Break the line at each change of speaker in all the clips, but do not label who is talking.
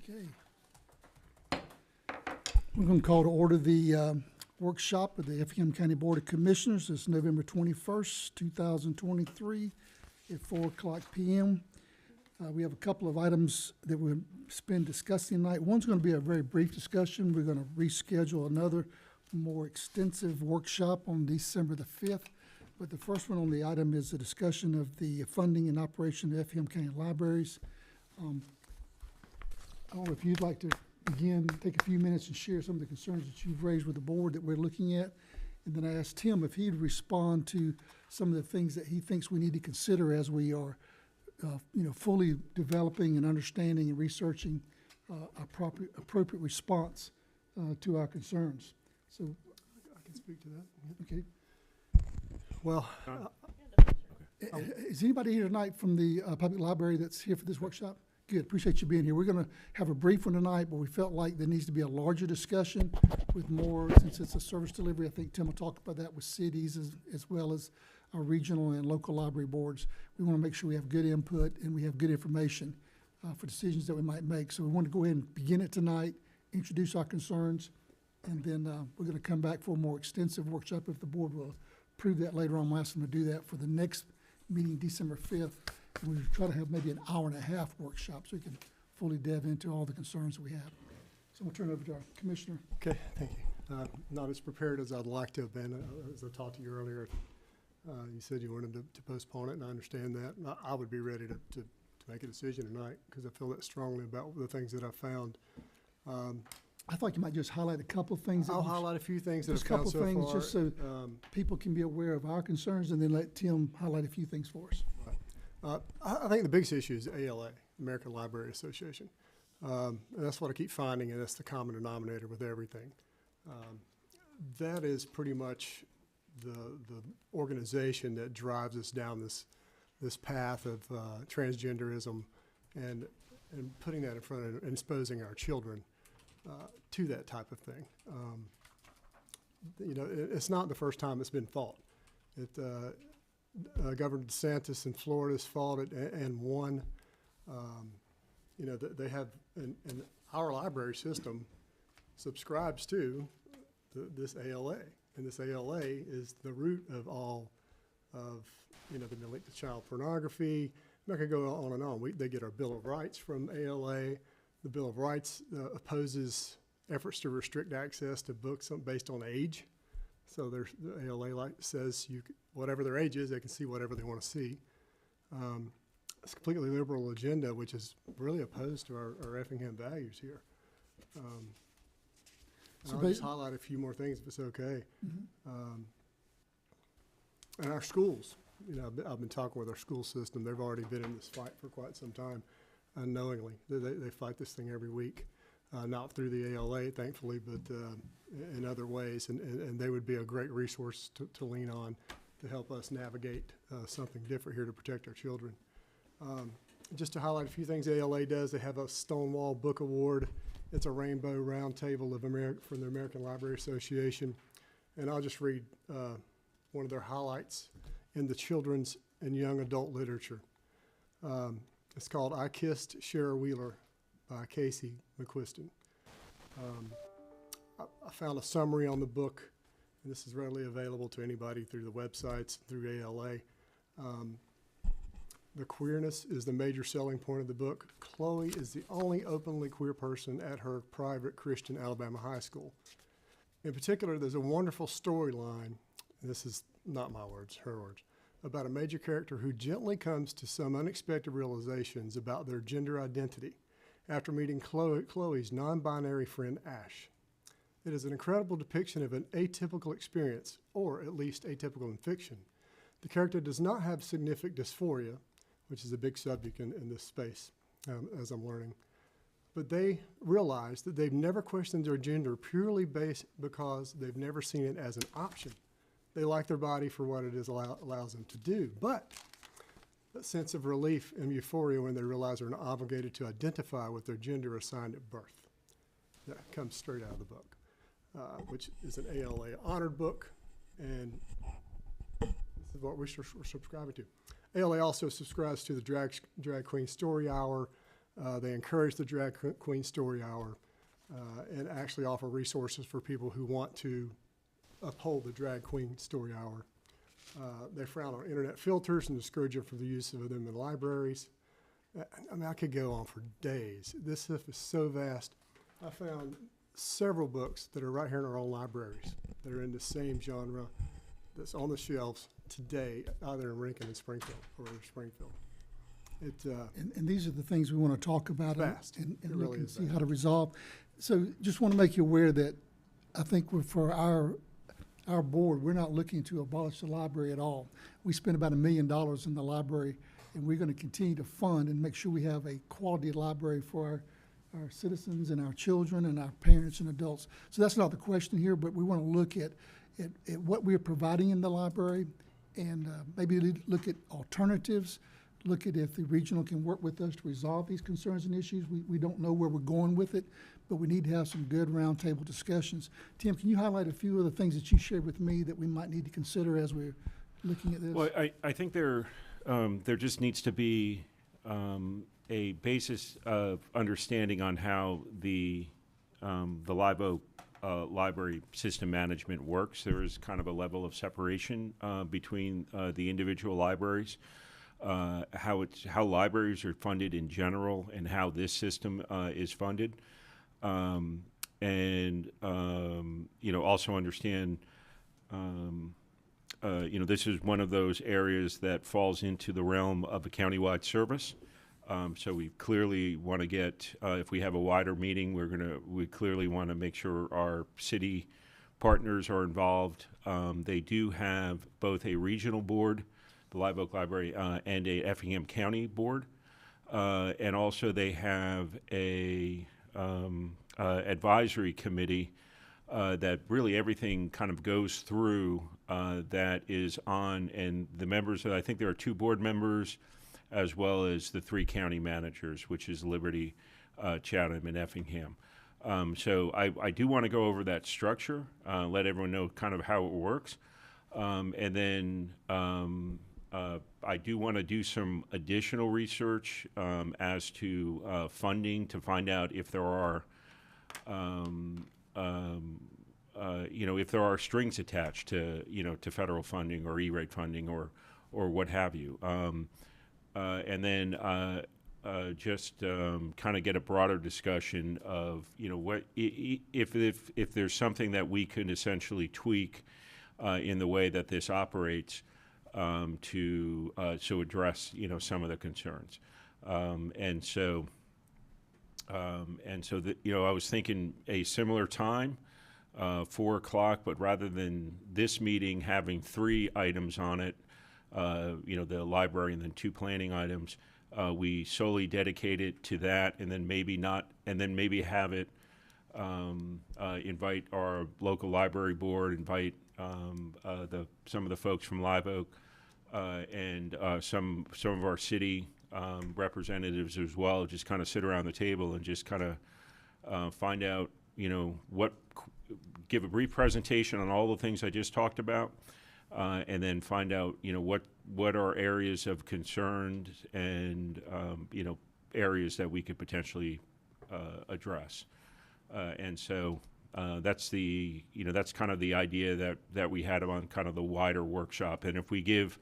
Okay. We're going to call to order the workshop of the Effingham County Board of Commissioners. It's November 21st, 2023 at 4:00 p.m. We have a couple of items that we'll spend discussing tonight. One's going to be a very brief discussion. We're going to reschedule another more extensive workshop on December the 5th. But the first one on the item is a discussion of the funding and operation of Effingham County Libraries. I don't know if you'd like to begin, take a few minutes and share some of the concerns that you've raised with the board that we're looking at. And then I asked Tim if he'd respond to some of the things that he thinks we need to consider as we are fully developing and understanding and researching appropriate response to our concerns. So
I can speak to that.
okay.
Well,
Is anybody here tonight from the public library that's here for this workshop? Good, appreciate you being here. We're going to have a brief one tonight, but we felt like there needs to be a larger discussion with more, since it's a service delivery. I think Tim will talk about that with cities as well as our regional and local library boards. We want to make sure we have good input and we have good information for decisions that we might make. So we want to go ahead and begin it tonight, introduce our concerns, and then we're going to come back for a more extensive workshop if the board will approve that later on. We'll ask them to do that for the next meeting, December 5th. And we try to have maybe an hour-and-a-half workshop so we can fully delve into all the concerns that we have. So we'll turn it over to our commissioner.
okay, thank you. Not as prepared as I'd like to have been. As I talked to you earlier, you said you wanted to postpone it, and I understand that. And I would be ready to make a decision tonight because I feel that strongly about the things that I found.
I thought you might just highlight a couple of things.
I'll highlight a few things that I've
just a
found
couple
so
of things,
far.
just so people can be aware of our concerns, and then let Tim highlight a few things for us.
I think the biggest issue is ALA, American Library Association. And that's what I keep finding, and that's the common denominator with everything. That is pretty much the organization that drives us down this path of transgenderism and putting that in front of and exposing our children to that type of thing. It's not the first time it's been fought. Governor DeSantis in Florida has fought it and won. They have, and our library system subscribes to this ALA, and this ALA is the root of all of, the link to child pornography. I'm not gonna go on and on. They get our Bill of Rights from ALA. The Bill of Rights opposes efforts to restrict access to books based on age. So the ALA says whatever their age is, they can see whatever they want to see. It's a completely liberal agenda, which is really opposed to our Effingham values here. I'll just highlight a few more things if it's okay. Mm-hmm. And our schools, I've been talking with our school system. They've already been in this fight for quite some time, unknowingly. They fight this thing every week. Not through the ALA, thankfully, but in other ways, and they would be a great resource to lean on to help us navigate something different here to protect our children. Just to highlight a few things ALA does, they have a Stonewall Book Award. It's a rainbow round table from the American Library Association, and I'll just read one of their highlights in the children's and young adult literature. It's called I Kissed Shara Wheeler by Casey McQuiston. I found a summary on the book, and this is readily available to anybody through the websites, through ALA. The queerness is the major selling point of the book. Chloe is the only openly queer person at her private Christian Alabama high school. In particular, there's a wonderful storyline, and this is not my words, her words, about a major character who gently comes to some unexpected realizations about their gender identity after meeting Chloe's non-binary friend, Ash. It is an incredible depiction of an atypical experience, or at least atypical in fiction. The character does not have significant dysphoria, which is a big subject in this space, as I'm learning. But they realize that they've never questioned their gender purely because they've never seen it as an option. They like their body for what it allows them to do, but that sense of relief and euphoria when they realize they're not obligated to identify with their gender assigned at birth. That comes straight out of the book, which is an ALA honored book, and this is what we're subscribing to. ALA also subscribes to the Drag Queen Story Hour, They encourage the Drag Queen Story Hour and actually offer resources for people who want to uphold the Drag Queen Story Hour. They frown on internet filters and discourage you from the use of them in libraries. I mean, I could go on for days. This stuff is so vast. I found several books that are right here in our own libraries that are in the same genre that's on the shelves today, either in Rankin and Springfield or Springfield.
And these are the things we want to talk about
Fast.
and
It
look
really
and
is
see
fast.
how to resolve. So just want to make you aware that I think for our board, we're not looking to abolish the library at all. We spend about $1 million in the library, and we're going to continue to fund and make sure we have a quality library for our citizens and our children and our parents and adults. So that's not the question here, but we want to look at what we're providing in the library and maybe look at alternatives, look at if the regional can work with us to resolve these concerns and issues. We don't know where we're going with it, but we need to have some good roundtable discussions. Tim, can you highlight a few of the things that you shared with me that we might need to consider as we're looking at this?
Well, I think there just needs to be a basis of understanding on how the Live Oak library system management works. There is kind of a level of separation between the individual libraries, how libraries are funded in general, and how this system is funded, and also understand. This is one of those areas that falls into the realm of a countywide service. So we clearly want to get, if we have a wider meeting, we clearly want to make sure our city partners are involved. They do have both a regional board, the Live Oak Library, and a Effingham County board. And also they have a advisory committee that really everything kind of goes through that is on, and the members, I think there are 2 board members, as well as the 3 county managers, which is Liberty, Chatham, and Effingham. So I do want to go over that structure, let everyone know kind of how it works. And then I do want to do some additional research as to funding to find out if there are, if there are strings attached to, to federal funding or E-rate funding or what have you. And then just kind of get a broader discussion of, what if there's something that we could essentially tweak in the way that this operates to address, some of the concerns. And so that, I was thinking a similar time, 4 o'clock, but rather than this meeting having 3 items on it, the library and then 2 planning items, we solely dedicate it to that, and then maybe have it, invite our local library board, invite some of the folks from Live Oak, and some of our city representatives as well, just kind of sit around the table and just kind of find out, give a brief presentation on all the things I just talked about, and then find out, what are areas of concern and, areas that we could potentially address. And so that's that's kind of the idea that we had on kind of the wider workshop. And if we give,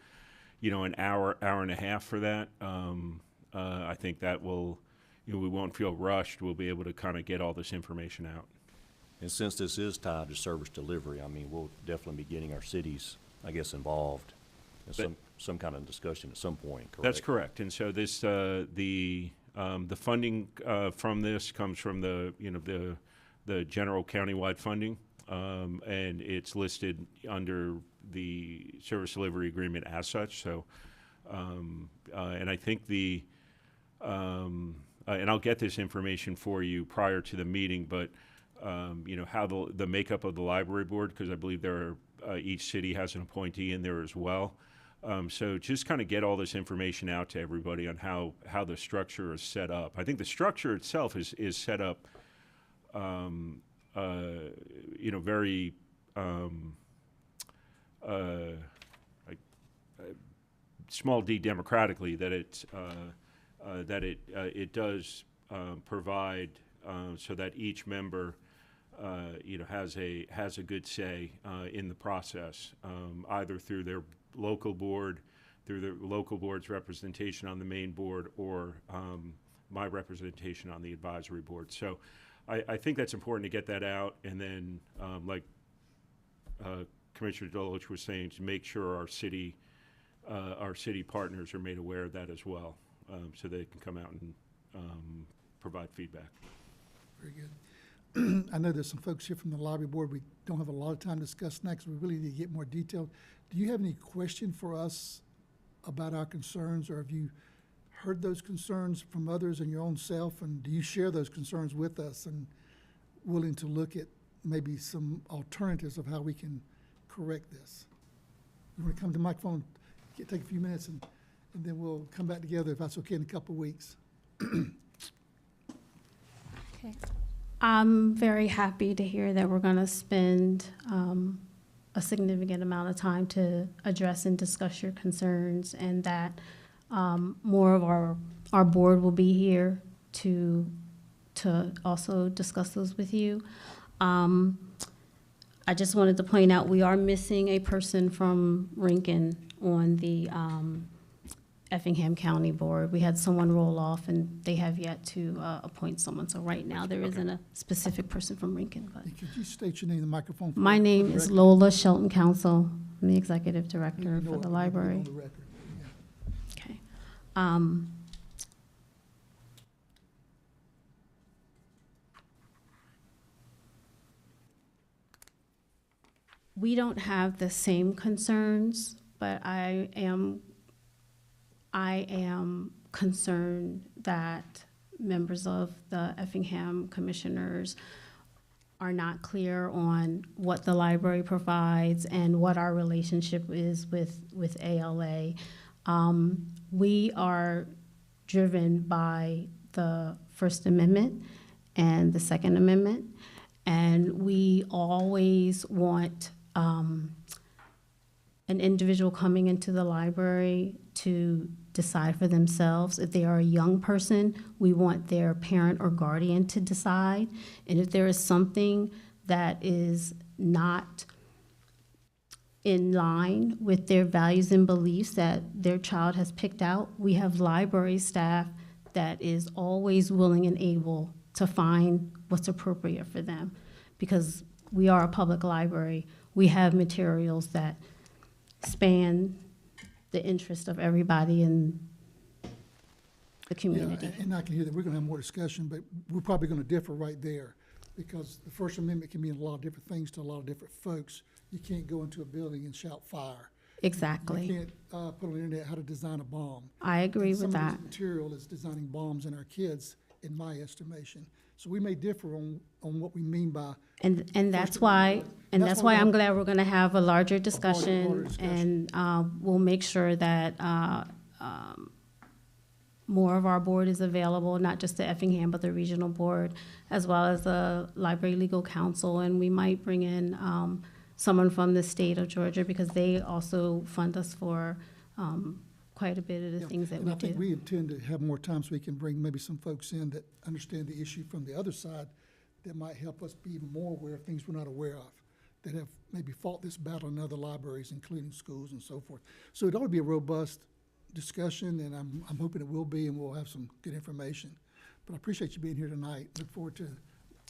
an hour and a half for that, I think that will, we won't feel rushed. We'll be able to kind of get all this information out.
And since this is tied to service delivery, I mean, we'll definitely be getting our cities, I guess, involved in some kind of discussion at some point, correct?
That's correct. And so this, the funding from this comes from the general countywide funding, and it's listed under the service delivery agreement as such. So, and I think and I'll get this information for you prior to the meeting, but how the makeup of the library board, because I believe each city has an appointee in there as well. So just kind of get all this information out to everybody on how the structure is set up. I think the structure itself is set up, very small d democratically, that it's that it does provide so that each member has a good say in the process, either through their local board, through the local board's representation on the main board, or my representation on the advisory board. So I think that's important to get that out, and then like Commissioner Dolich was saying, to make sure our city partners are made aware of that as well, so they can come out and provide feedback.
Very good. I know there's some folks here from the library board. We don't have a lot of time to discuss next. We really need to get more detailed. Do you have any question for us about our concerns, or have you heard those concerns from others and your own self, and do you share those concerns with us and willing to look at maybe some alternatives of how we can correct this? You want to come to the microphone, take a few minutes, and then we'll come back together, if that's okay, in a couple of weeks.
Okay. I'm very happy to hear that we're going to spend a significant amount of time to address and discuss your concerns, and that more of our board will be here to also discuss those with you. I just wanted to point out we are missing a person from Rincon on the Effingham County Board. We had someone roll off, and they have yet to appoint someone. So right now, there isn't a specific person from Rincon. But
Could you state your name in the microphone?
my name is Lola Shelton Council. I'm the executive director
No,
for the
on
library.
the record. Yeah.
Okay. We don't have the same concerns, but I am concerned that members of the Effingham commissioners are not clear on what the library provides and what our relationship is with ALA. We are driven by the First Amendment and the Second Amendment, and we always want an individual coming into the library to decide for themselves. If they are a young person, we want their parent or guardian to decide. And if there is something that is not in line with their values and beliefs that their child has picked out, we have library staff that is always willing and able to find what's appropriate for them. Because we are a public library, we have materials that span the interest of everybody in the community.
Yeah, and I can hear that we're gonna have more discussion, but we're probably gonna differ right there, because the First Amendment can mean a lot of different things to a lot of different folks. You can't go into a building and shout fire. You
Exactly.
can't put on the internet how to design a bomb.
I agree
And
with that.
Some of this material is designing bombs in our kids, in my estimation. So we may differ on what we mean by,
And that's why, I'm glad we're gonna have a larger discussion,
discussion.
and we'll make sure that more of our board is available, not just the Effingham, but the regional board, as well as the Library Legal Counsel, and we might bring in someone from the state of Georgia, because they also fund us for quite a bit of the
Yeah,
things that
and
we
I think
do.
we intend to have more time so we can bring maybe some folks in that understand the issue from the other side, that might help us be even more aware of things we're not aware of, that have maybe fought this battle in other libraries, including schools and so forth. So it ought to be a robust discussion, and I'm hoping it will be, and we'll have some good information. But I appreciate you being here tonight. Look forward to.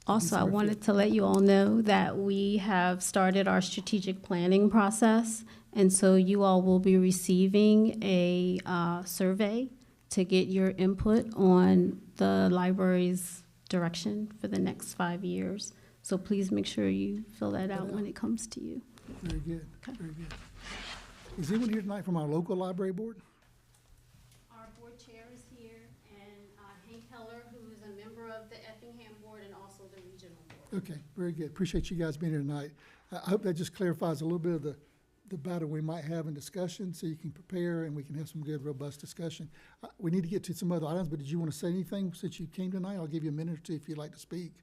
Also, I
December
wanted
5th.
to let you all know that we have started our strategic planning process, and so you all will be receiving a survey to get your input on the library's direction for the next 5 years. So please make sure you fill that out when it comes to you.
Very good,
Okay.
very good. Is anyone here tonight from our local library board?
Our board chair is here, and Hank Heller, who is a member of the Effingham board and also the regional board.
Okay, very good. Appreciate you guys being here tonight. I hope that just clarifies a little bit of the battle we might have in discussion, so you can prepare and we can have some good, robust discussion. We need to get to some other items, but did you want to say anything since you came tonight? I'll give you a minute or two if you'd like to speak.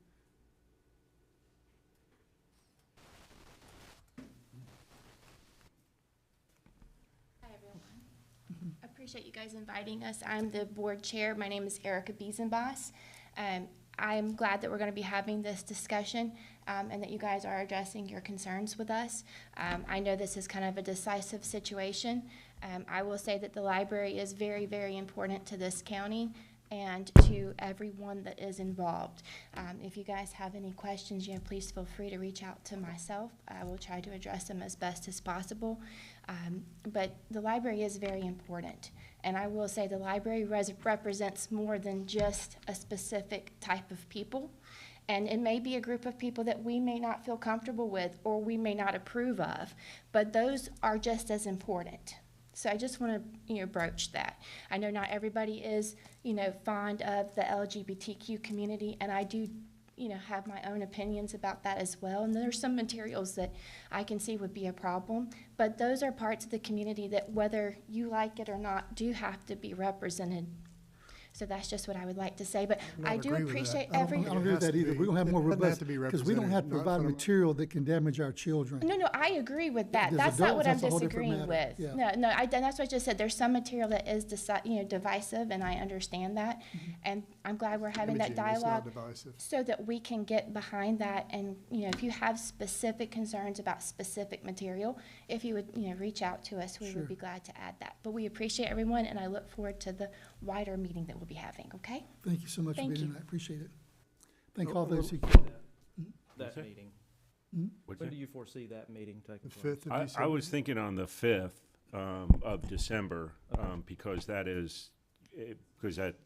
Hi, everyone. appreciate you guys inviting us. I'm the board chair. My name is Erica Biesenboss. I'm glad that we're going to be having this discussion and that you guys are addressing your concerns with us. I know this is kind of a decisive situation. I will say that the library is very, very important to this county and to everyone that is involved. If you guys have any questions, please feel free to reach out to myself. I will try to address them as best as possible. But the library is very important. And I will say the library represents more than just a specific type of people. And it may be a group of people that we may not feel comfortable with or we may not approve of, but those are just as important. So I just want to, broach that. I know not everybody is, fond of the LGBTQ community, and I do, have my own opinions about that as well. And there's some materials that I can see would be a problem, but those are parts of the community that, whether you like it or not, do have to be represented. So that's just what I would like to say, but I do appreciate
I don't agree with that either. We're gonna have more robust, because we don't have to provide material that can damage our children.
No, I agree with that.
There's
That's not what I'm
adults, that's a whole different
disagreeing
matter.
with.
Yeah.
No, and that's what I just said. There's some material that is divisive, and I understand that. And I'm glad we're having that
Imaging is not
dialogue
divisive.
so that we can get behind that. And, if you have specific concerns about specific material, if you would, reach out to us, we
Sure.
would be glad to add that. But we appreciate everyone, and I look forward to the wider meeting that we'll be having, okay?
Thank you so much for
Thank
being
you.
here. I appreciate it. Thank all
Oh,
those who.
That meeting.
What's
When
that?
do you foresee that meeting
The
taking place?
5th of
I
December.
was thinking on the 5th of December, because that is, because that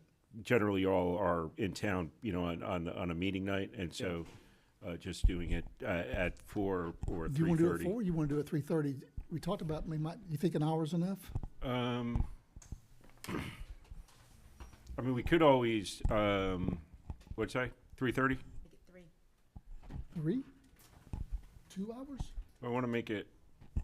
generally all are in town, on a meeting night, and so just doing it at 4 or 3:30.
Do you want to do it 4? You want to do it 3:30? We talked about, you think an hour's enough?
I mean, we could always, what'd you say, 3:30?
3? 2 hours?
I want to make it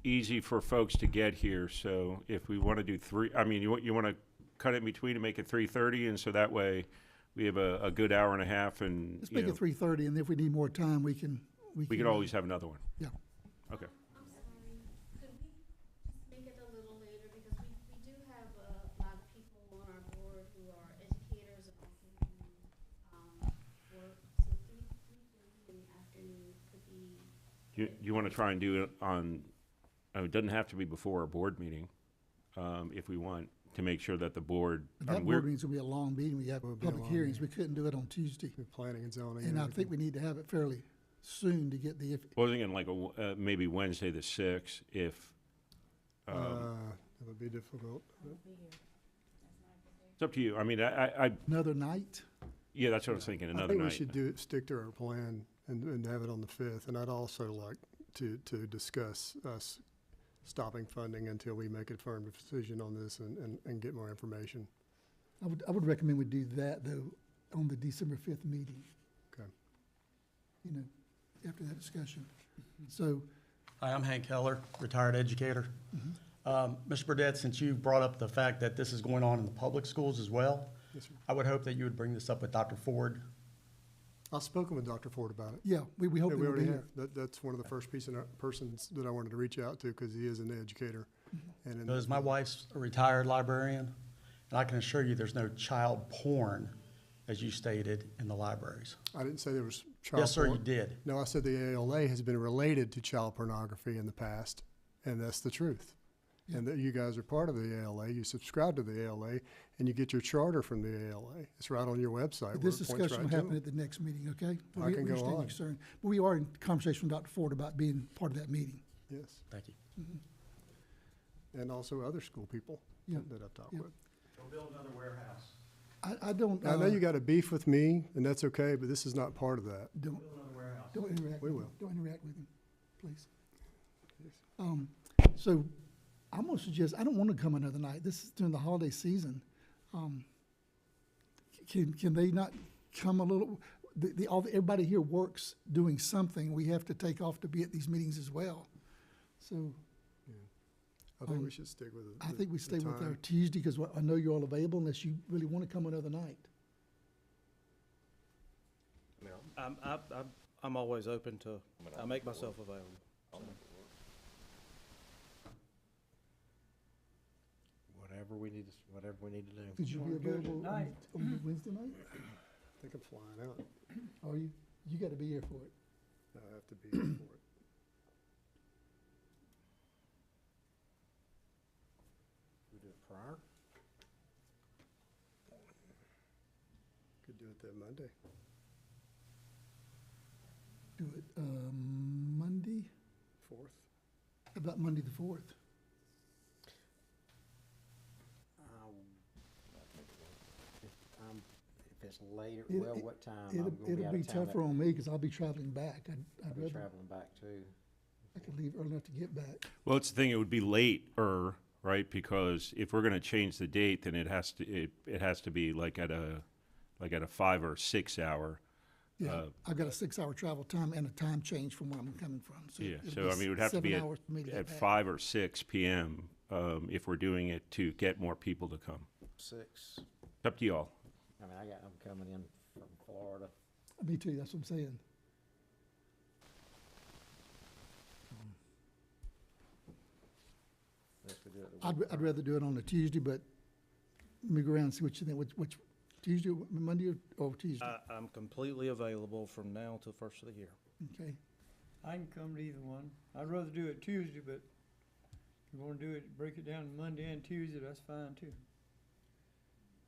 easy for folks to get here, so if we want to do 3, I mean, you want to cut it in between and make it 3:30, and so that way we have a good hour and a half, and,
Let's make it 3:30, and if we need more time, we can.
we could always have another one.
Yeah.
Okay.
I'm sorry, could we just make it a little later, because we do have a lot of people on our board who are educators and also who, work, so 3:30 in the afternoon could be.
You want to try and do it on, it doesn't have to be before a board meeting, if we want, to make sure that the board.
That board meeting's gonna be a long meeting. We have
Will be a
public
long
hearings. We
meeting.
couldn't do it on Tuesday.
With planning and zoning.
And I
everything.
think we need to have it fairly soon to get the,
Well, I was thinking like maybe Wednesday the 6th, if,
It would be difficult.
it's up to you. I mean, I
another night.
yeah, that's what I was thinking,
I
another
think we
night.
should stick to our plan and have it on the 5th. And I'd also like to discuss us stopping funding until we make a firm decision on this and get more information.
I would recommend we do that, though, on the December 5th meeting.
Okay.
After that discussion. So,
Hi, I'm Hank Heller, retired educator. Mr. Burdette, since you brought up the fact that this is going on in the public schools as well,
Yes, sir.
I would hope that you would bring this up with Dr. Ford.
I've spoken with Dr. Ford about it.
yeah, we hope
Yeah,
it
we
will be
already
here.
have. That's one of the first persons that I wanted to reach out to because he is an educator. And in-
Because my wife's a retired librarian, and I can assure you there's no child porn, as you stated, in the libraries.
I didn't say there was child
Yes, sir, you
porn.
did.
No, I said the ALA has been related to child pornography in the past, and that's the truth. And that you guys are part of the ALA, you subscribe to the ALA, and you get your charter from the ALA. It's right on your website.
But
where
this
it points
discussion
right
will
to
happen
them.
at the next meeting, okay?
I
We
can go
understand your
on.
concern. But we are in conversation with Dr. Ford about being part of that meeting.
Yes,
Thank you.
and also other school people
Yeah.
that I've talked
Yeah.
with.
We'll build another warehouse.
I don't.
I know you got a beef with me, and that's okay, but this is not part of that.
Don't,
Build another warehouse.
don't interact.
We
with him.
will.
Don't interact with him, please. So I'm gonna suggest, I don't want to come another night. This is during the holiday season. Can they not come a little, everybody here works doing something. We have to take off to be at these meetings as well. So
I think we should stick with it.
I think we stay with our
time.
Tuesday, because I know you're all available unless you really want to come another night.
I'm always open to, I make myself available. so.
Whatever we need to, whatever we need to do.
Could you be available on the Wednesday night?
I think I'm flying out.
Are you? You gotta be here for it.
I have to be here for it.
We do it prior?
Could do it that Monday.
Do it, Monday?
4th.
How about Monday the 4th?
If it's later,
It-
well,
it-
what time?
It'll,
I'm gonna be
it'll
out
be
of town
tougher on me, cause I'll be traveling back.
I'll
I'd
be
rather,
traveling back too.
I could leave early enough to get back.
Well, it's the thing, it would be later, right? Because if we're gonna change the date, then it has to be like at a 5 or 6 hour.
Yeah, I've got a 6-hour travel time and a time change from where I'm coming from.
Yeah,
it'll
so
be
I mean, it would have to be
7 hours for me to get
at
back.
5 or 6 PM, if we're doing it to get more people to come.
6.
It's up to y'all.
I mean, I'm coming in from Florida.
Me too, that's what I'm saying.
Unless we do it the week
I'd rather do it on a Tuesday, but let me go around and see what you think, which, Tuesday, Monday or Tuesday?
I'm completely available from now till first of the year.
Okay,
I can come to either one. I'd rather do it Tuesday, but if you wanna do it, break it down to Monday and Tuesday, that's fine too.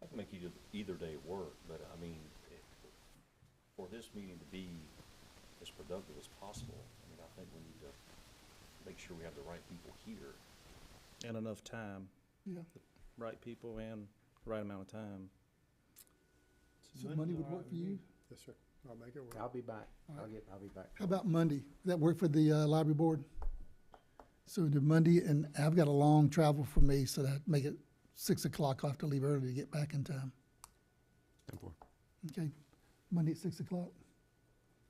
I can make either day work, but I mean, for this meeting to be as productive as possible, I mean, I think we need to make sure we have the right people here.
And enough time,
yeah.
right people and right amount of time.
So Monday would work for you?
Yes, sir. I'll make it work.
I'll be back.
All right.
I'll be back.
How about Monday? Does that work for the library board? So do Monday, and I've got a long travel for me, so that make it 6 o'clock. I'll have to leave early to get back in time. Okay, Monday at 6 o'clock?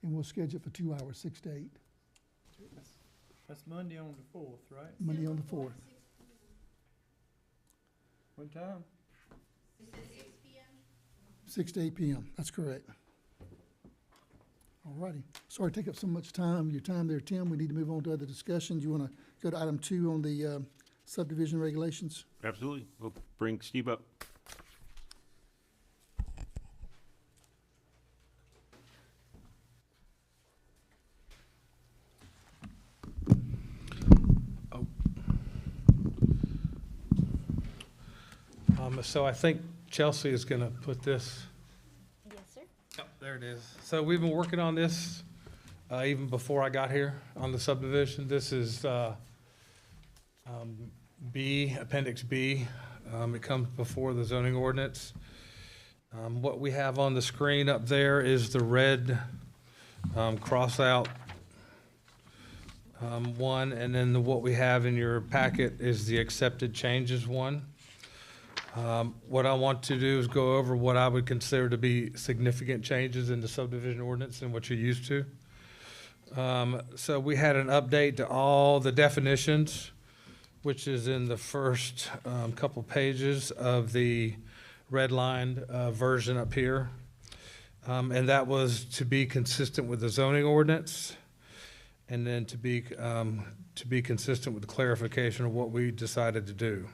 And we'll schedule it for 2 hours, 6 to 8.
That's Monday on the 4th, right?
Monday on the 4th.
What time?
6 to 8 PM, that's correct. All righty. Sorry to take up so much time, your time there, Tim. We need to move on to other discussions. You want to go to item 2 on the subdivision regulations?
Absolutely. We'll bring Steve up.
So I think Chelsea is gonna put this.
Yes, sir.
Yep, there it is. So we've been working on this, even before I got here on the subdivision. This is, B, Appendix B. It comes before the zoning ordinance. What we have on the screen up there is the red, cross out, one, and then what we have in your packet is the accepted changes one. What I want to do is go over what I would consider to be significant changes in the subdivision ordinance and what you're used to. So we had an update to all the definitions, which is in the first couple pages of the redlined version up here. And that was to be consistent with the zoning ordinance, and then to be consistent with the clarification of what we decided to do.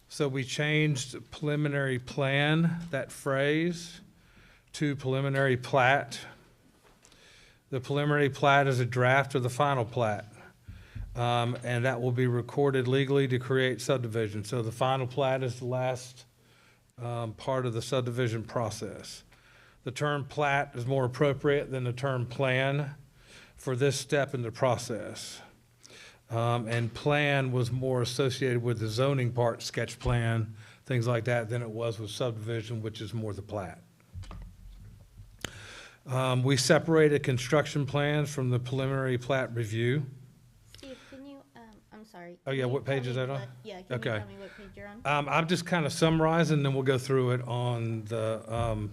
So we changed preliminary plan, that phrase, to preliminary plat. The preliminary plat is a draft of the final plat. And that will be recorded legally to create subdivision. So the final plat is the last part of the subdivision process. The term plat is more appropriate than the term plan for this step in the process. And plan was more associated with the zoning part, sketch plan, things like that, than it was with subdivision, which is more the plat. We separated construction plans from the preliminary plat review.
Steve, can you, I'm sorry.
Oh, yeah,
can you
what page
tell
is
me
that on?
Yeah, can you
Okay.
tell me what page you're on?
I'm just kind of summarizing, then we'll go through it on the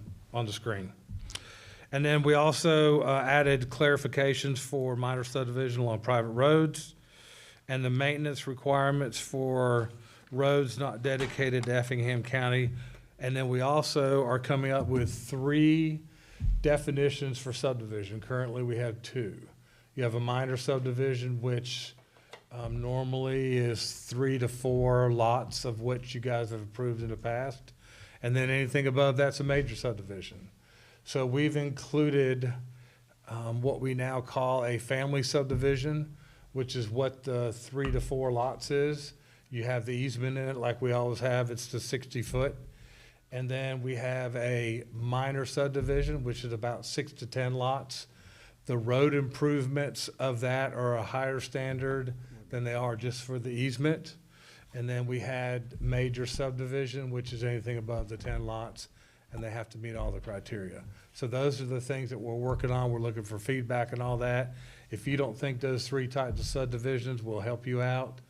screen. And then we also added clarifications for minor subdivision along private roads and the maintenance requirements for roads not dedicated to Effingham County. And then we also are coming up with 3 definitions for subdivision. Currently, we have 2. You have a minor subdivision, which normally is 3 to 4 lots of which you guys have approved in the past. And then anything above that's a major subdivision. So we've included what we now call a family subdivision, which is what the 3 to 4 lots is. You have the easement in it like we always have, it's the 60 foot. And then we have a minor subdivision, which is about 6 to 10 lots. The road improvements of that are a higher standard than they are just for the easement. And then we had major subdivision, which is anything above the 10 lots, and they have to meet all the criteria. So those are the things that we're working on. We're looking for feedback and all that. If you don't think those 3 types of subdivisions will help you out,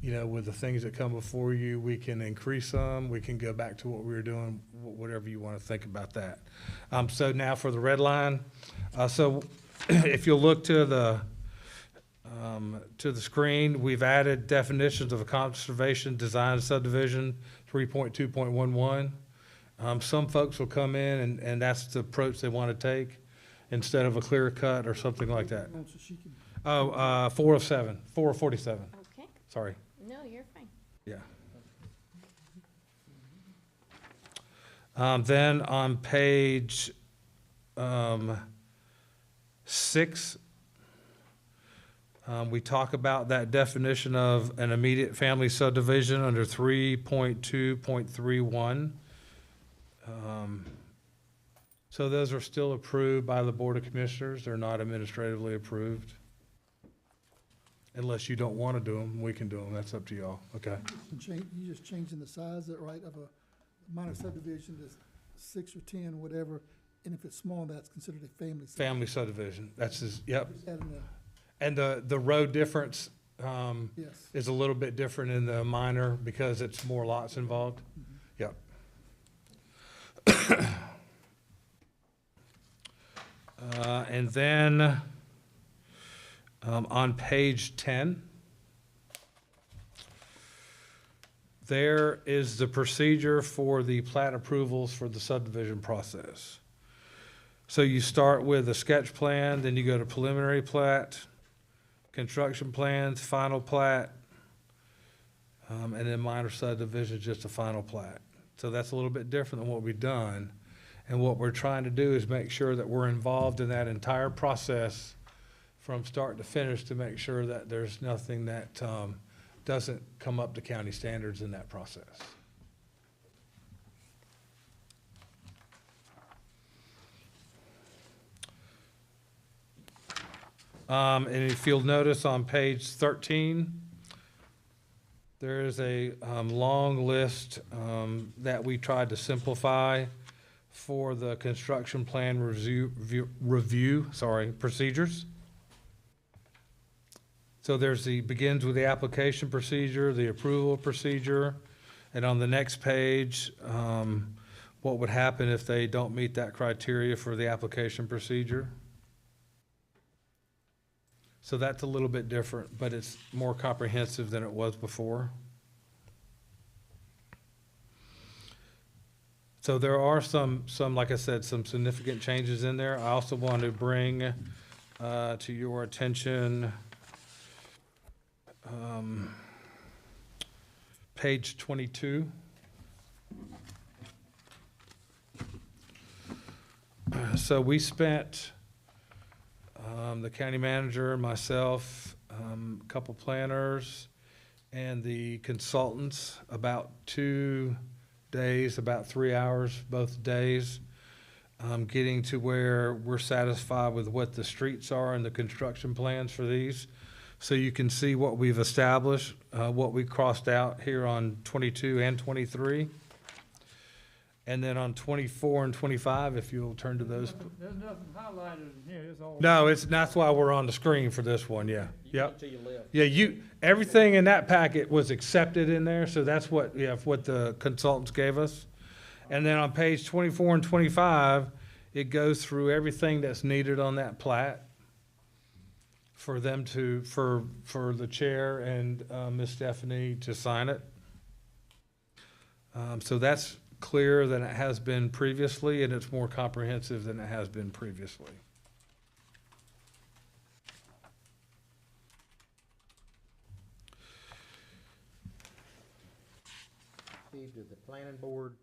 you know, with the things that come before you, we can increase them. We can go back to what we were doing, whatever you want to think about that. So now for the red line. So if you'll look to the screen, we've added definitions of a conservation design subdivision 3.2.11. Some folks will come in and that's the approach they want to take instead of a clear cut or something like that.
So she can-
447,
Okay.
sorry,
No, you're fine.
yeah. Then on page 6, we talk about that definition of an immediate family subdivision under 3.2.31. So those are still approved by the Board of Commissioners. They're not administratively approved. Unless you don't want to do them, we can do them. That's up to y'all. Okay.
You just changing the size, that right, of a minor subdivision to 6 or 10, whatever, and if it's small, that's considered a family.
Family subdivision. That's yep.
Just adding a-
And the road difference
Yes.
is a little bit different in the minor because it's more lots involved. Yep. And then on page 10, there is the procedure for the plat approvals for the subdivision process. So you start with a sketch plan, then you go to preliminary plat, construction plans, final plat, and then minor subdivision, just a final plat. So that's a little bit different than what we've done. And what we're trying to do is make sure that we're involved in that entire process from start to finish to make sure that there's nothing that doesn't come up to county standards in that process. And if you'll notice on page 13, there is a long list that we tried to simplify for the construction plan review procedures. So there's begins with the application procedure, the approval procedure, and on the next page, what would happen if they don't meet that criteria for the application procedure. So that's a little bit different, but it's more comprehensive than it was before. So there are some, like I said, some significant changes in there. I also want to bring to your attention page 22. So we spent, the county manager, myself, a couple planners, and the consultants, about 2 days, about 3 hours both days, getting to where we're satisfied with what the streets are and the construction plans for these. So you can see what we've established, what we crossed out here on 22 and 23. And then on 24 and 25, if you'll turn to those.
There's nothing highlighted in here, it's all.
No, that's why we're on the screen for this one, yeah.
You
Yep.
look to your left.
Yeah, everything in that packet was accepted in there, so that's what the consultants gave us. And then on page 24 and 25, it goes through everything that's needed on that plat for them for the chair and Ms. Stephanie to sign it. So that's clearer than it has been previously, and it's more comprehensive than it has been previously.
Steve, did the planning board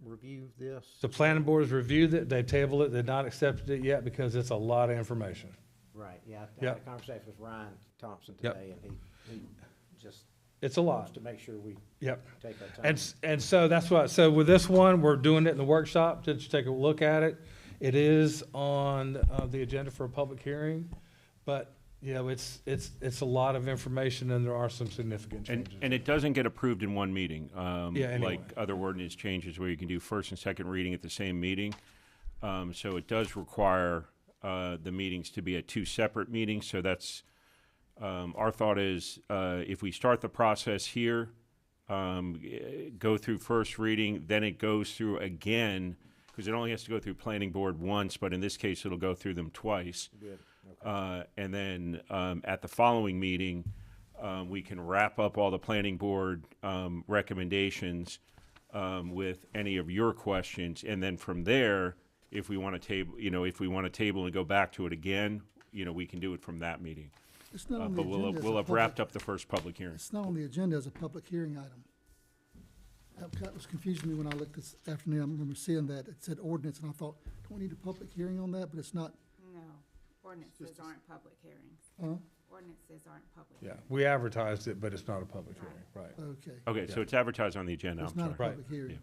review this?
The planning board has reviewed it, they tabled it, they've not accepted it yet because it's a lot of information.
Right, yeah, I
Yep.
had a conversation with Ryan Thompson
Yep.
today, and he just
It's a
wants
lot.
to make sure we
Yep.
take our time.
And so that's what, so with this one, we're doing it in the workshop, just take a look at it. It is on, the agenda for a public hearing, but, you know, it's a lot of information and there are some significant changes.
And it doesn't get approved in one meeting.
Yeah, anyway.
Like other ordinance changes where you can do first and second reading at the same meeting. So it does require the meetings to be at two separate meetings. So that's, our thought is, if we start the process here, go through first reading, then it goes through again, because it only has to go through planning board once, but in this case, it'll go through them twice.
Good, okay.
And then at the following meeting, we can wrap up all the planning board recommendations with any of your questions. And then from there, if we want to table, if we want to table and go back to it again, we can do it from that meeting.
It's not on the
But we'll
agenda as
we'll
a
have wrapped
public-
up the first public hearing.
It's not on the agenda as a public hearing item. That was confusing me when I looked this afternoon. I remember seeing that. It said ordinance, and I thought, don't we need a public hearing on that? But it's not.
No, ordinances aren't public hearings.
Huh?
Ordinances aren't public.
Yeah, we advertised it, but it's not a public hearing, right?
Okay.
Okay, so it's advertised on the agenda,
It's
I'm
not
sorry.
a public hearing.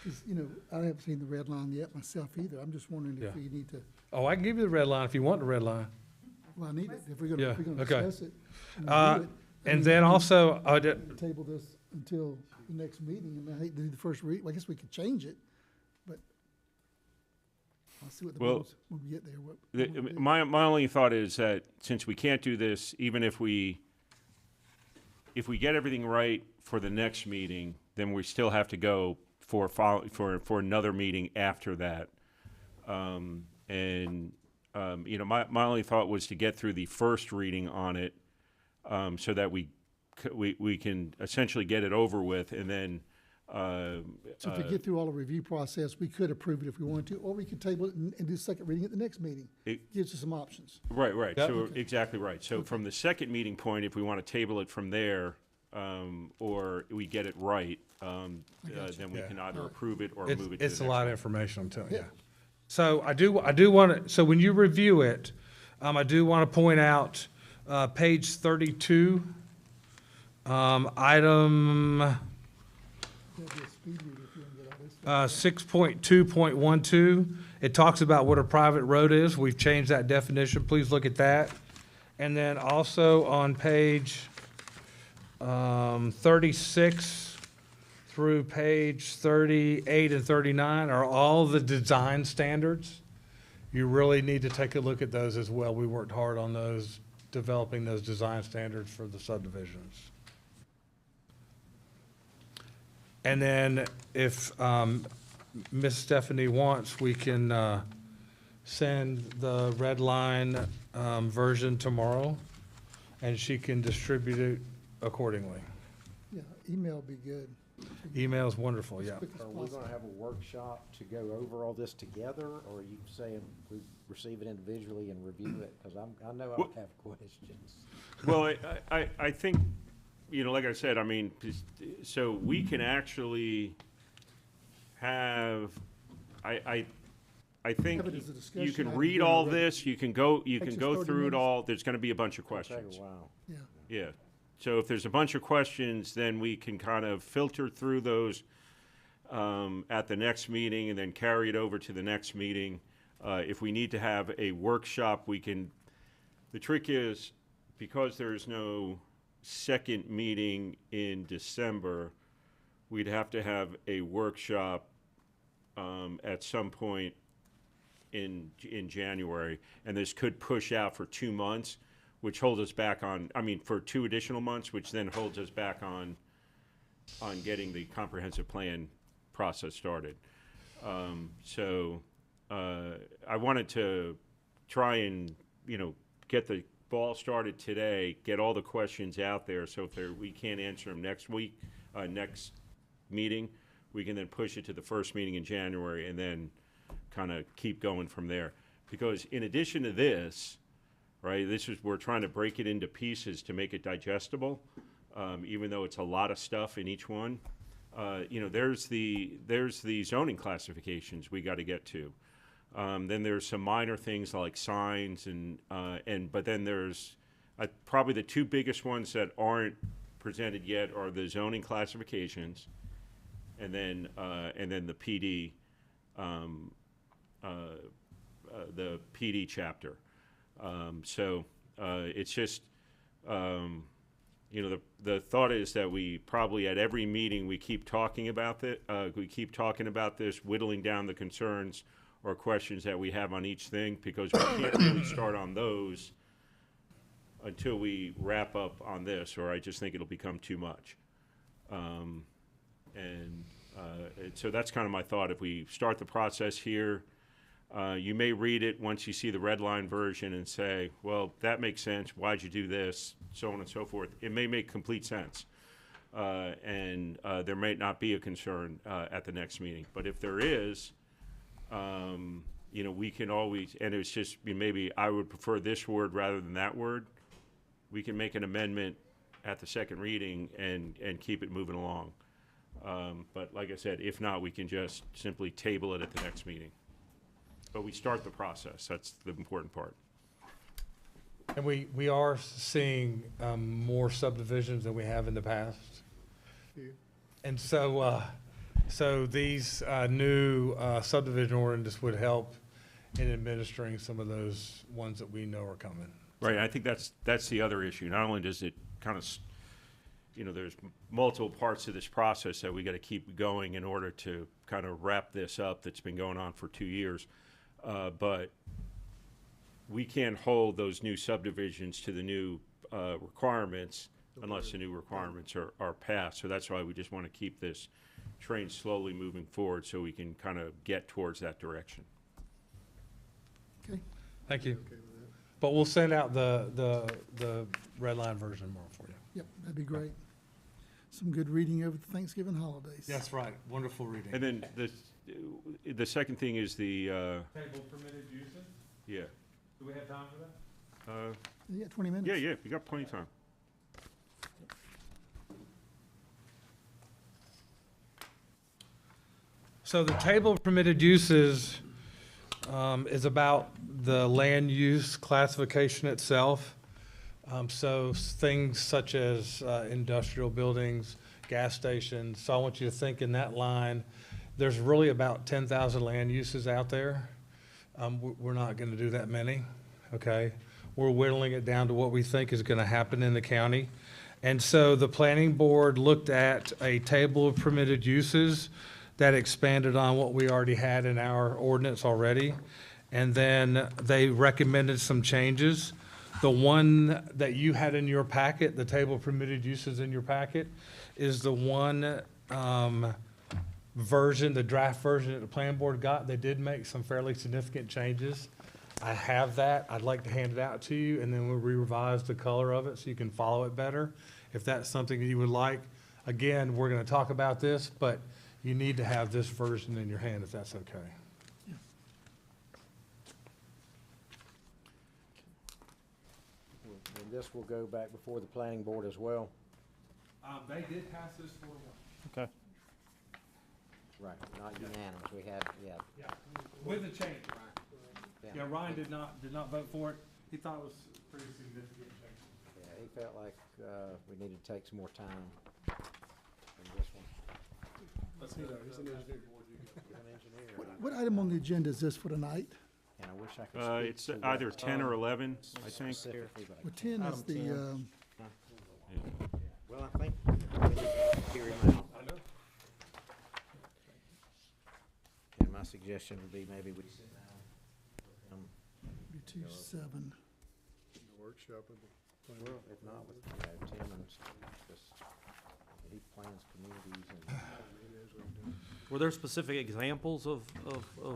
Because, I haven't seen the red line yet myself either. I'm just wondering
Yeah.
if we need to,
Oh, I can give you the red line if you want the red line.
well, I need it. If we're
Yeah,
gonna
okay.
discuss it. and
Uh,
review it, I
And
mean,
then
we
also,
can Table this until the next meeting. I hate to do the first read. Well, I guess we could change it, but I'll see what the
Well,
votes, when we get there, what. we wanna do.
My only thought is that since we can't do this, even if we get everything right for the next meeting, then we still have to go for another meeting after that. My only thought was to get through the first reading on it, so that we can essentially get it over with, and then,
So if we get through all the review process, we could approve it if we wanted to, or we could table it and do second reading at the next meeting.
It-
Gives us some options.
Right,
Yep.
so, exactly right. So from the second meeting point, if we want to table it from there, or we get it right, then we
Yeah.
can either approve it or
It's,
move it to the next.
it's a lot of information, I'm telling you.
Yeah.
So I do want to, so when you review it, I do want to point out, page 32, item,
That'd be a speed reader if you want to get all this.
6.2.12, it talks about what a private road is. We've changed that definition. Please look at that. And then also on page 36 through page 38 and 39 are all the design standards. You really need to take a look at those as well. We worked hard on those, developing those design standards for the subdivisions. And then if Ms. Stephanie wants, we can send the red line version tomorrow, and she can distribute it accordingly.
Yeah, email would be good.
Email's wonderful, yeah.
Quick as
Are we
possible.
gonna have a workshop to go over all this together, or are you saying we receive it individually and review it? Because I know I
Well-
have questions.
Well, I think, like I said, so we can actually have, I think
Have it as a
you
discussion
can
item
read
during
all
the
this, you can go
Takes us
through
30
it
minutes.
all, there's gonna be a bunch of
Take
questions.
a while.
Yeah.
Yeah, so if there's a bunch of questions, then we can kind of filter through those at the next meeting and then carry it over to the next meeting. If we need to have a workshop, we can, the trick is, because there's no second meeting in December, we'd have to have a workshop at some point in January, and this could push out for 2 months, which holds us back on, for 2 additional months, which then holds us back on getting the comprehensive plan process started. I wanted to try and, get the ball started today, get all the questions out there, so if we can't answer them next week, next meeting, we can then push it to the first meeting in January and then kind of keep going from there. Because in addition to this, right, we're trying to break it into pieces to make it digestible, even though it's a lot of stuff in each one. there's the zoning classifications we got to get to. Then there's some minor things like signs but then there's probably the two biggest ones that aren't presented yet are the zoning classifications, and then the PD, the PD chapter. It's just, the thought is that we probably at every meeting we keep talking about this, whittling down the concerns or questions that we have on each thing, because we can't really start on those until we wrap up on this, or I just think it'll become too much. So that's kind of my thought. If we start the process here, you may read it once you see the red line version and say, well, that makes sense. Why'd you do this? So on and so forth. It may make complete sense. There may not be a concern at the next meeting. But if there is, we can always, and it's just maybe I would prefer this word rather than that word. We can make an amendment at the second reading and keep it moving along. But like I said, if not, we can just simply table it at the next meeting. But we start the process. That's the important part.
And we are seeing more subdivisions than we have in the past. And so these new subdivision ordinances would help in administering some of those ones that we know are coming.
Right, I think that's the other issue. Not only does it kind of, there's multiple parts of this process that we got to keep going in order to kind of wrap this up that's been going on for 2 years. But we can't hold those new subdivisions to the new requirements unless the new requirements are passed. So that's why we just want to keep this train slowly moving forward so we can kind of get towards that direction.
Okay.
Thank you. But we'll send out the red line version more for you.
Yep, that'd be great. Some good reading over the Thanksgiving holidays.
That's right. Wonderful reading.
And then the second thing is the,
Table permitted uses?
yeah.
Do we have time for that?
You got 20 minutes?
Yeah, you got plenty of time.
So the table of permitted uses is about the land use classification itself. So things such as industrial buildings, gas stations. So I want you to think in that line. There's really about 10,000 land uses out there. We're not going to do that many, okay? We're whittling it down to what we think is going to happen in the county. And so the planning board looked at a table of permitted uses that expanded on what we already had in our ordinance already. And then they recommended some changes. The one that you had in your packet, the table of permitted uses in your packet, is the one version, the draft version that the planning board got. They did make some fairly significant changes. I have that. I'd like to hand it out to you, and then we'll revise the color of it so you can follow it better. If that's something that you would like. Again, we're going to talk about this, but you need to have this version in your hand if that's okay.
And this will go back before the planning board as well?
They did pass this 4-1.
Okay.
Right, not unanimous, we had, yeah.
Yeah, with a change. Yeah, Ryan did not vote for it. He thought it was a pretty significant change.
Yeah, he felt like, we needed to take some more time in this one.
Let's
He's an engineer.
He's an engineer.
What item on the agenda is this for tonight?
And I wish I could speak
It's
to what,
either 10 or 11, I think.
specifically, but I
Well,
can't.
10 is the,
Well, I think we need to hear him out.
I know.
And my suggestion would be maybe we sit down.
2-7.
The workshop of the planning.
Well, if not, with, Tim and just, he plans communities and.
Were there specific examples of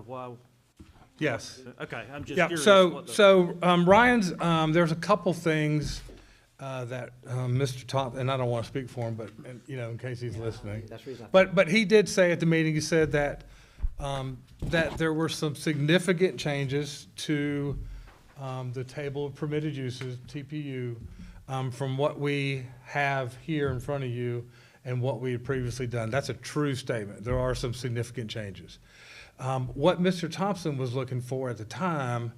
why?
Yes.
Okay, I'm just
Yeah,
curious.
so Ryan's, there's a couple things that Mr. Thompson, and I don't want to speak for him, but, in case he's listening.
That's the reason I.
But he did say at the meeting, he said that, that there were some significant changes to the table of permitted uses, TPU, from what we have here in front of you, and what we had previously done. That's a true statement. There are some significant changes. What Mr. Thompson was looking for at the time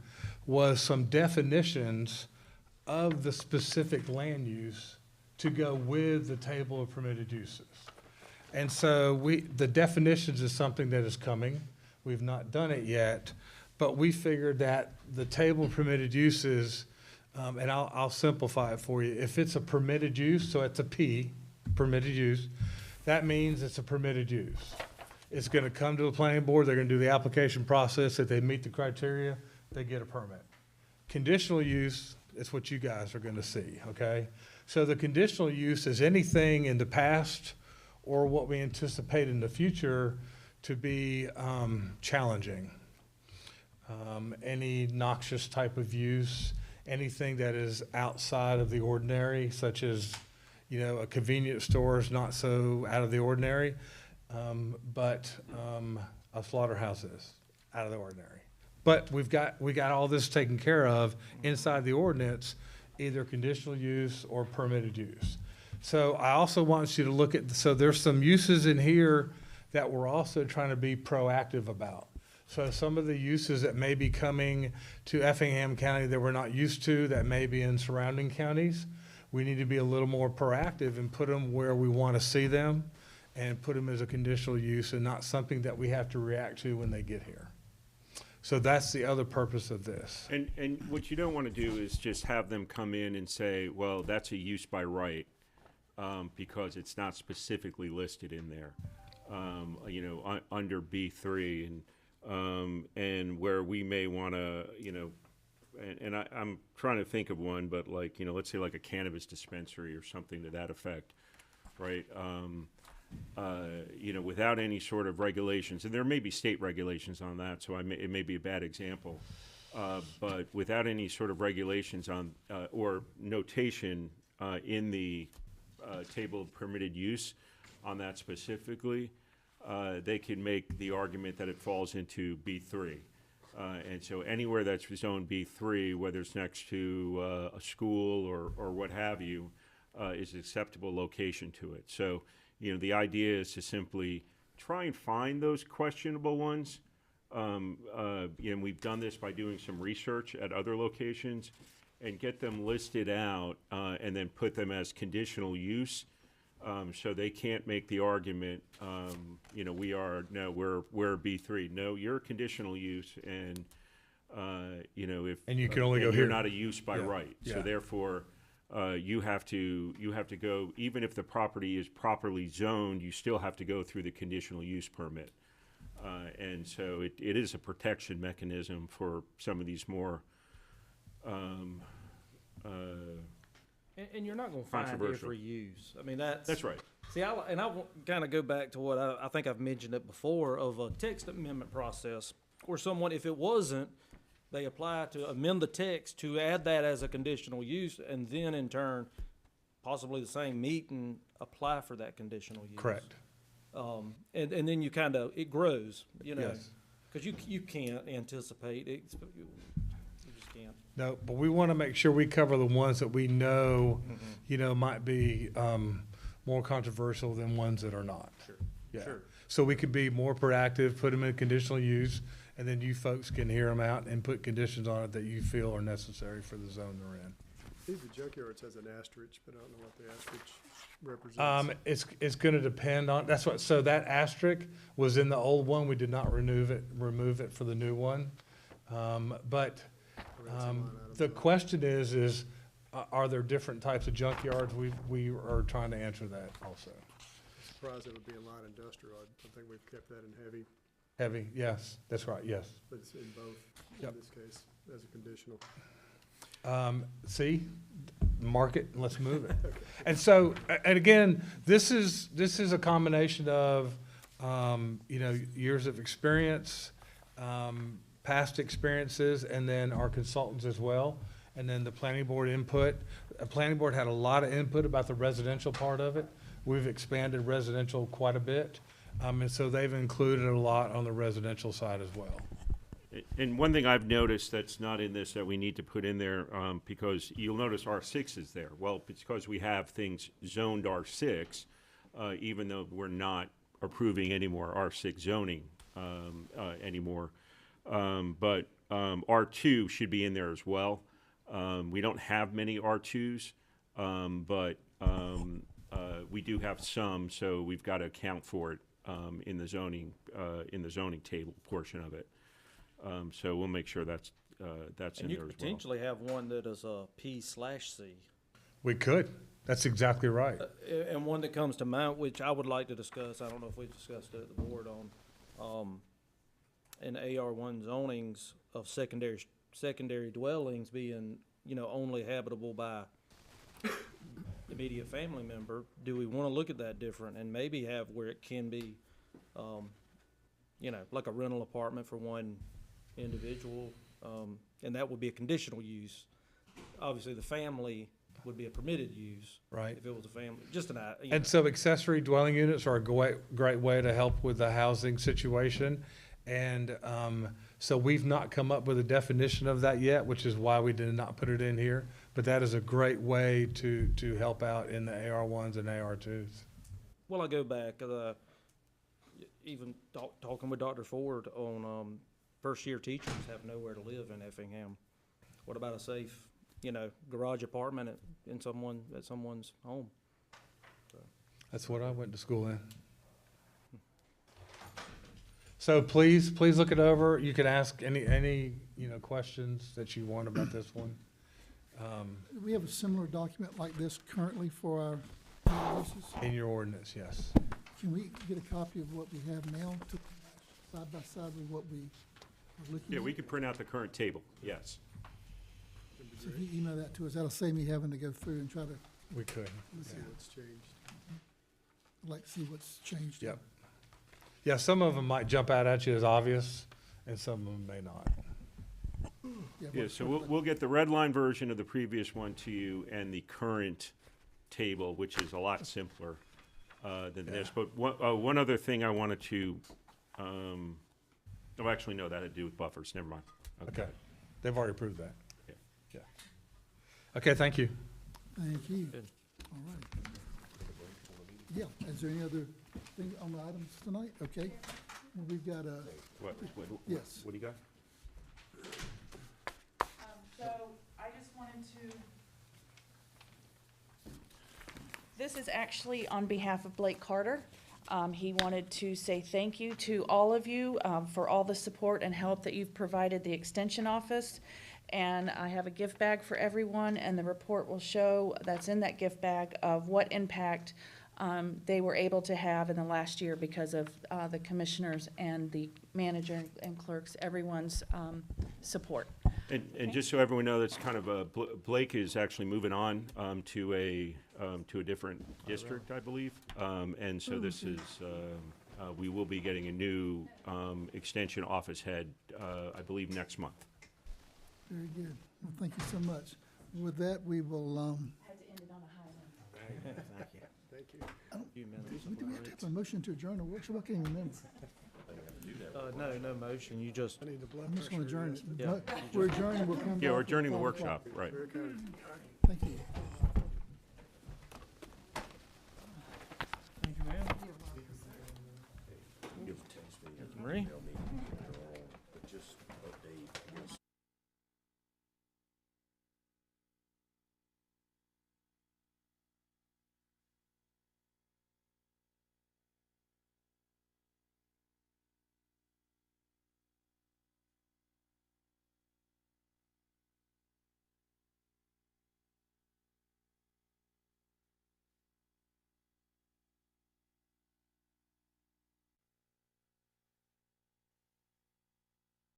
was some definitions of the specific land use to go with the table of permitted uses. And so the definitions is something that is coming. We've not done it yet, but we figured that the table of permitted uses, and I'll simplify it for you. If it's a permitted use, so it's a P, permitted use, that means it's a permitted use. It's gonna come to the planning board, they're gonna do the application process. If they meet the criteria, they get a permit. Conditional use is what you guys are gonna see, okay? So the conditional use is anything in the past or what we anticipate in the future to be challenging. Any noxious type of use, anything that is outside of the ordinary, such as, a convenience store is not so out of the ordinary, but a slaughterhouse is out of the ordinary. But we got all this taken care of inside the ordinance, either conditional use or permitted use. So I also want you to look at, so there's some uses in here that we're also trying to be proactive about. So some of the uses that may be coming to Effingham County that we're not used to, that may be in surrounding counties, we need to be a little more proactive and put them where we want to see them and put them as a conditional use and not something that we have to react to when they get here. So that's the other purpose of this.
And what you don't want to do is just have them come in and say, well, that's a use by right, because it's not specifically listed in there, under B3, and where we may want to, and I'm trying to think of one, but let's say like a cannabis dispensary or something to that effect, right? Without any sort of regulations, and there may be state regulations on that, so it may be a bad example, but without any sort of regulations on, or notation in the table of permitted use on that specifically, they can make the argument that it falls into B3. And so anywhere that's zone B3, whether it's next to a school or what have you, is an acceptable location to it. So, the idea is to simply try and find those questionable ones. And we've done this by doing some research at other locations and get them listed out and then put them as conditional use. So they can't make the argument, we're B3. No, you're a conditional use, and if
And you can only go
you're
here.
not a use by right. So
Yeah.
therefore, you have to go, even if the property is properly zoned, you still have to go through the conditional use permit. And so it is a protection mechanism for some of these more
And you're not gonna find
Controversial.
every use. I mean,
That's right.
See, I kind of go back to what I think I've mentioned it before of a text amendment process where someone, if it wasn't, they apply to amend the text to add that as a conditional use and then in turn, possibly the same meet and apply for that conditional use.
Correct.
And then you kind of, it grows,
Yes.
because you can't anticipate it. You just can't.
No, but we want to make sure we cover the ones that we know, might be more controversial than ones that are not.
Sure.
Yeah.
Sure.
So we could be more proactive, put them in conditional use, and then you folks can hear them out and put conditions on it that you feel are necessary for the zone they're in.
I think the junkyard says an asterisk, but I don't know what the asterisk represents.
It's gonna depend on, so that asterisk was in the old one, we did not remove it for the new one. But the question is, are there different types of junkyards? We are trying to answer that also.
Surprised it would be in light industrial. I think we've kept that in heavy,
Heavy, yes, that's right, yes.
but it's in both,
Yep.
in this case, as a conditional.
See, mark it, and let's move it. And so, and again, this is a combination of, years of experience, past experiences, and then our consultants as well, and then the planning board input. The planning board had a lot of input about the residential part of it. We've expanded residential quite a bit, and so they've included a lot on the residential side as well.
And one thing I've noticed that's not in this that we need to put in there, because you'll notice R6 is there. Well, it's because we have things zoned R6, even though we're not approving any more R6 zoning anymore. But R2 should be in there as well. We don't have many R2s, but we do have some, so we've got to account for it in the zoning table portion of it. So we'll make sure that's in there as well.
And you could potentially have one that is a P/C.
We could. That's exactly right.
And one that comes to mind, which I would like to discuss, I don't know if we've discussed it at the board on, in AR1 zonings of secondary dwellings being, only habitable by immediate family member. Do we want to look at that different and maybe have where it can be, like a rental apartment for one individual, and that would be a conditional use. Obviously, the family would be a permitted use.
Right.
If it was a family, just an,
And so accessory dwelling units are a great way to help with the housing situation. And so we've not come up with a definition of that yet, which is why we did not put it in here. But that is a great way to help out in the AR1s and AR2s.
Well, I go back, even talking with Dr. Ford on first-year teachers have nowhere to live in Effingham. What about a safe, garage apartment at someone's home?
That's what I went to school in. So please look it over. You can ask any questions that you want about this one.
Do we have a similar document like this currently for our leases?
In your ordinance, yes.
Can we get a copy of what we have now to side by side with what we are looking
Yeah,
at?
we could print out the current table, yes.
So if you email that to us, that'll save me having to go through and try to,
We could.
Let's see what's changed.
I'd like to see what's changed.
Yep. Yeah, some of them might jump out at you as obvious, and some of them may not.
Yeah, so we'll get the red line version of the previous one to you and the current table, which is a lot simpler than this. But one other thing I wanted to, actually, no, that had to do with buffers, never mind.
Okay. They've already approved that.
Yeah.
Yeah. Okay, thank you.
Thank you.
Good.
All right. Yeah, is there any other thing on the items tonight? Okay. Well, we've got a, Yes.
What do you got?
So I just wanted to, this is actually on behalf of Blake Carter. He wanted to say thank you to all of you for all the support and help that you've provided the Extension Office. And I have a gift bag for everyone, and the report will show that's in that gift bag of what impact they were able to have in the last year because of the commissioners and the manager and clerks, everyone's support.
And just so everyone knows, that's kind of Blake is actually moving on to a different district, I believe. And so this is, we will be getting a new extension office head, I believe, next month.
very good. Well, thank you so much. With that, we will,
Had to end it on a high note.
Thank you.
Thank you.
do we have to have a motion to adjourn the workshop? I can't even remember.
No motion, you just,
I need the blood
I'm just gonna
pressure.
adjourn.
Yeah.
No, we're adjourning, we'll come back.
Yeah, we're
at
adjourning the
5 o'clock.
workshop, right.
Very good.
Thank you.
Thank you, ma'am.
Marie?